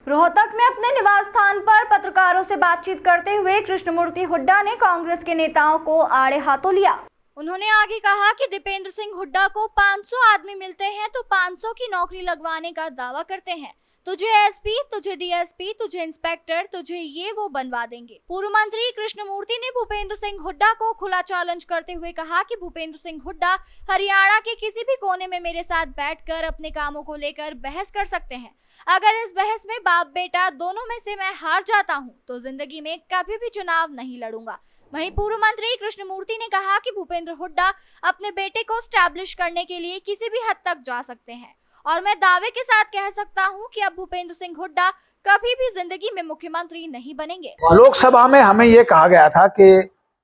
रोहतक में अपने निवास स्थान पर पत्रकारों से बातचीत करते हुए कृष्णमूर्ति हुड्डा ने कांग्रेस के नेताओं को आड़े हाथों लिया। उन्होंने आगे कहा कि दीपेंद्र सिंह हुड्डा को 500 आदमी मिलते हैं तो 500 की नौकरी लगवाने का दावा करते हैं। तुझे एसपी, तुझे डीएसपी, तुझे इंस्पेक्टर, तुझे ये वो बनवा देंगे। पूर्व मंत्री कृष्णमूर्ति ने भूपेंद्र सिंह हुड्डा को खुला चैलेंज करते हुए कहा कि भूपेंद्र सिंह हुड्डा हरियाणा के किसी भी कोने में मेरे साथ बैठकर अपने कामों को लेकर बहस कर सकते हैं। अगर इस बहस में बाप बेटा दोनों में से मैं हार जाता हूं तो जिंदगी में कभी भी चुनाव नहीं लड़ूंगा। वहीं पूर्व मंत्री कृष्णमूर्ति ने कहा कि भूपेंद्र हुड्डा अपने बेटे को स्टैब्लिश करने के लिए किसी भी हद तक जा सकते हैं और मैं दावे के साथ कह सकता हूं कि अब भूपेंद्र सिंह हुड्डा कभी भी जिंदगी में मुख्यमंत्री नहीं बनेंगे। लोकसभा में हमें यह कहा गया था कि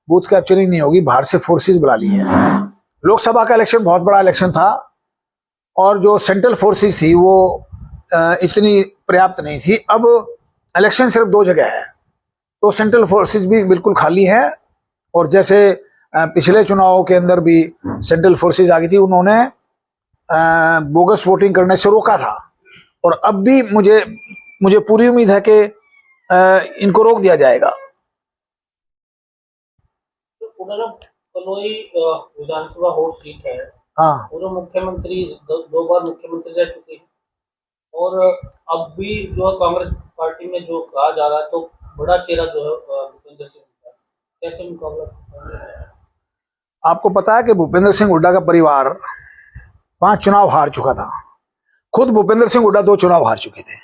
बूथ कैप्चरिंग नहीं होगी, बाहर से फोर्सेस बुला ली है। लोकसभा का इलेक्शन बहुत बड़ा इलेक्शन था और जो सेंट्रल फोर्सेस थी वो इतनी पर्याप्त नहीं थी। अब इलेक्शन सिर्फ 2 जगह है तो सेंट्रल फोर्सेस भी बिल्कुल खाली है और जैसे पिछले चुनाव के अंदर भी सेंट्रल फोर्सेस आ गई थी, उन्होंने बोगस वोटिंग करने से रोका था और अब भी मुझे पूरी उम्मीद है कि इनको रोक दिया जाएगा। विधानसभा हॉट सीट है। हाँ, पूर्व मुख्यमंत्री 2 बार मुख्यमंत्री रह चुके हैं और अब भी जो कांग्रेस पार्टी में जो कहा जा रहा है तो बड़ा चेहरा जो है भूपेंद्र सिंह हुड्डा, कैसे मुकाबला? आपको पता है कि भूपेंद्र सिंह हुड्डा का परिवार 5 चुनाव हार चुका था। खुद भूपेंद्र सिंह हुड्डा 2 चुनाव हार चुके थे।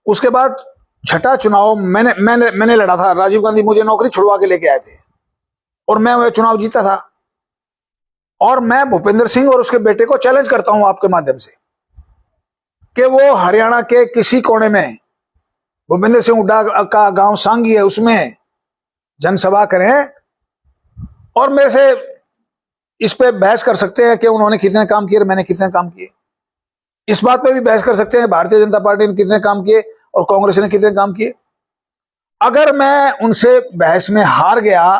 उसके बाद 6ठा चुनाव मैंने लड़ा था। राजीव गांधी मुझे नौकरी छुड़वा के लेके आए थे और मैं वह चुनाव जीता था। और मैं भूपेंद्र सिंह और उसके बेटे को चैलेंज करता हूं आपके माध्यम से कि वो हरियाणा के किसी कोने में, भूपेंद्र सिंह हुड्डा का गांव सांगी है, उसमें जनसभा करें और मेरे से इस पे बहस कर सकते हैं कि उन्होंने कितने काम किए और मैंने कितने काम किए। इस बात पे भी बहस कर सकते हैं भारतीय जनता पार्टी ने कितने काम किए और कांग्रेस ने कितने काम किए। अगर मैं उनसे बहस में हार गया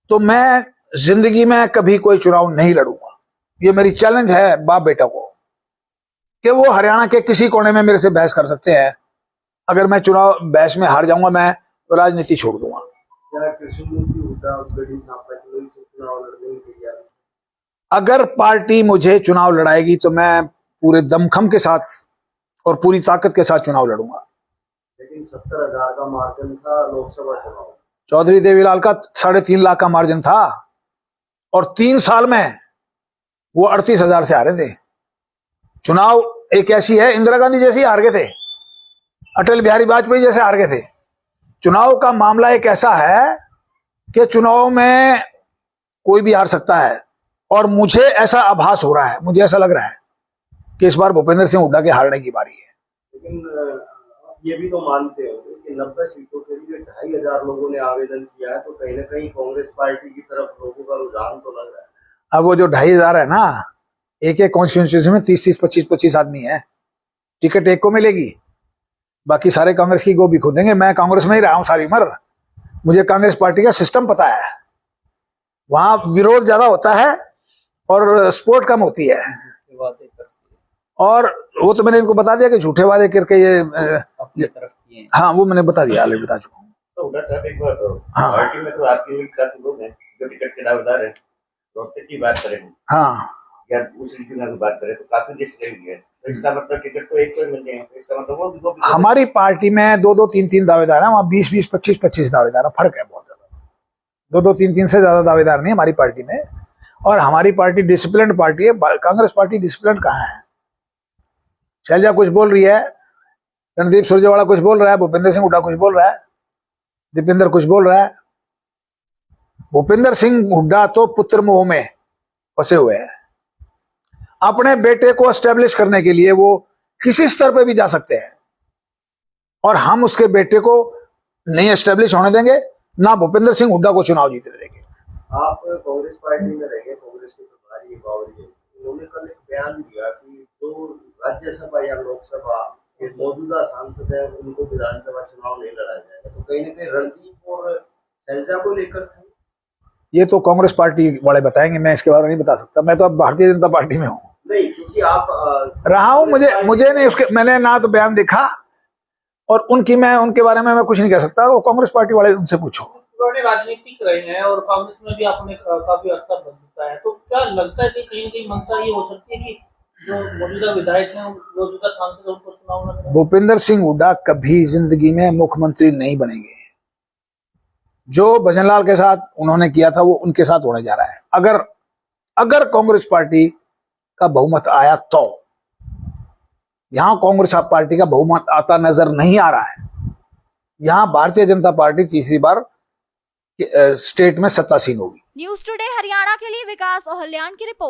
तो मैं जिंदगी में कभी कोई चुनाव नहीं लड़ूंगा। ये मेरी चैलेंज है बाप बेटा को कि वो हरियाणा के किसी कोने में मेरे से बहस कर सकते हैं। अगर मैं चुनाव बहस में हार जाऊंगा मैं तो राजनीति छोड़ दूंगा। अगर पार्टी मुझे चुनाव लड़ाएगी तो मैं पूरे दमखम के साथ और पूरी ताकत के साथ चुनाव लड़ूंगा। लेकिन 70,000 का मार्जिन था लोकसभा चुनाव। चौधरी देवीलाल का 3.5 लाख का मार्जिन था और 3 साल में वो 38,000 से हारे थे। चुनाव एक ऐसी है, इंदिरा गांधी जैसी हार गए थे, अटल बिहारी वाजपेयी जैसे हार गए थे। चुनाव का मामला एक ऐसा है कि चुनाव में कोई भी हार सकता है और मुझे ऐसा आभास हो रहा है, मुझे ऐसा लग रहा है कि इस बार भूपेंद्र सिंह हुड्डा के हारने की बारी है। लेकिन ये भी तो मानते हो कि 90 सीटों के लिए 2,500 लोगों ने आवेदन किया है तो कहीं ना कहीं कांग्रेस पार्टी की तरफ लोगों का रुझान तो लग रहा है। अब वो जो 2,500 है ना, एक कॉन्स्टिट्यूंसी में 30-30, 25-25 आदमी है, टिकट एक को मिलेगी, बाकी सारे कांग्रेस की गोभी खोदेंगे। मैं कांग्रेस में ही रहा हूं सारी उम्र, मुझे कांग्रेस पार्टी का सिस्टम पता है। वहां विरोध ज्यादा होता है और सपोर्ट कम होती है। और वो तो मैंने इनको बता दिया कि झूठे वादे करके ये अपनी तरफ किए। हाँ, वो मैंने बता दिया, अलग बता चुका हूँ। तो हुड्डा साहब एक बार हाँ। पार्टी में तो आपकी काफी लोग हैं जो टिकट के दावेदार हैं। रोहतक की बात करें हाँ, या उस रीजन की बात करें तो काफी लिस्ट रहेगी है। तो इसका मतलब टिकट तो एक को ही मिल जाएंगे, तो इसका मतलब वो भी 2 हमारी पार्टी में 2-2, 3-3 दावेदार हैं, वहाँ 20-20, 25-25 दावेदार हैं। फर्क है बहुत ज्यादा। 2-2, 3-3 से ज्यादा दावेदार नहीं हमारी पार्टी में। और हमारी पार्टी डिसिप्लिन पार्टी है। कांग्रेस पार्टी डिसिप्लिन कहाँ है? शैलजा कुछ बोल रही है, रणदीप सुरजेवाला कुछ बोल रहा है, भूपेंद्र सिंह हुड्डा कुछ बोल रहा है, दीपेंद्र कुछ बोल रहा है। भूपेंद्र सिंह हुड्डा तो पुत्र मोह में फंसे हुए हैं। अपने बेटे को एस्टेब्लिश करने के लिए वो किसी स्तर पे भी जा सकते हैं और हम उसके बेटे को नहीं एस्टेब्लिश होने देंगे, ना भूपेंद्र सिंह हुड्डा को चुनाव जीतने देंगे। आप कांग्रेस पार्टी में रहे, कांग्रेस के प्रभारी बावरी, उन्होंने कल एक बयान दिया कि जो राज्यसभा या लोकसभा के मौजूदा सांसद है उनको विधानसभा चुनाव नहीं लड़ा जाएगा। तो कहीं ना कहीं रणदीप और शैलजा को लेकर ये तो कांग्रेस पार्टी वाले बताएंगे, मैं इसके बारे में नहीं बता सकता। मैं तो अब भारतीय जनता पार्टी में हूँ, नहीं, क्योंकि आप रहा हूँ। मुझे नहीं उसके, मैंने ना तो बयान देखा और मैं उनके बारे में मैं कुछ नहीं कह सकता, वो कांग्रेस पार्टी वाले उनसे पूछो। पुराने राजनीतिक रहे हैं और कांग्रेस में भी आपने काफी अर्सा बदलता है, तो क्या लगता है कि कहीं ना कहीं मंशा ये हो सकती है कि जो मौजूदा विधायक हैं, मौजूदा सांसद, उनको चुनाव लड़ना? भूपेंद्र सिंह हुड्डा कभी जिंदगी में मुख्यमंत्री नहीं बनेंगे। जो भजनलाल के साथ उन्होंने किया था वो उनके साथ होने जा रहा है। अगर कांग्रेस पार्टी का बहुमत आया तो, यहां कांग्रेस पार्टी का बहुमत आता नजर नहीं आ रहा है। यहां भारतीय जनता पार्टी तीसरी बार स्टेट में सत्तासीन होगी। न्यूज टुडे हरियाणा के लिए विकास ओहल्यान की रिपोर्ट।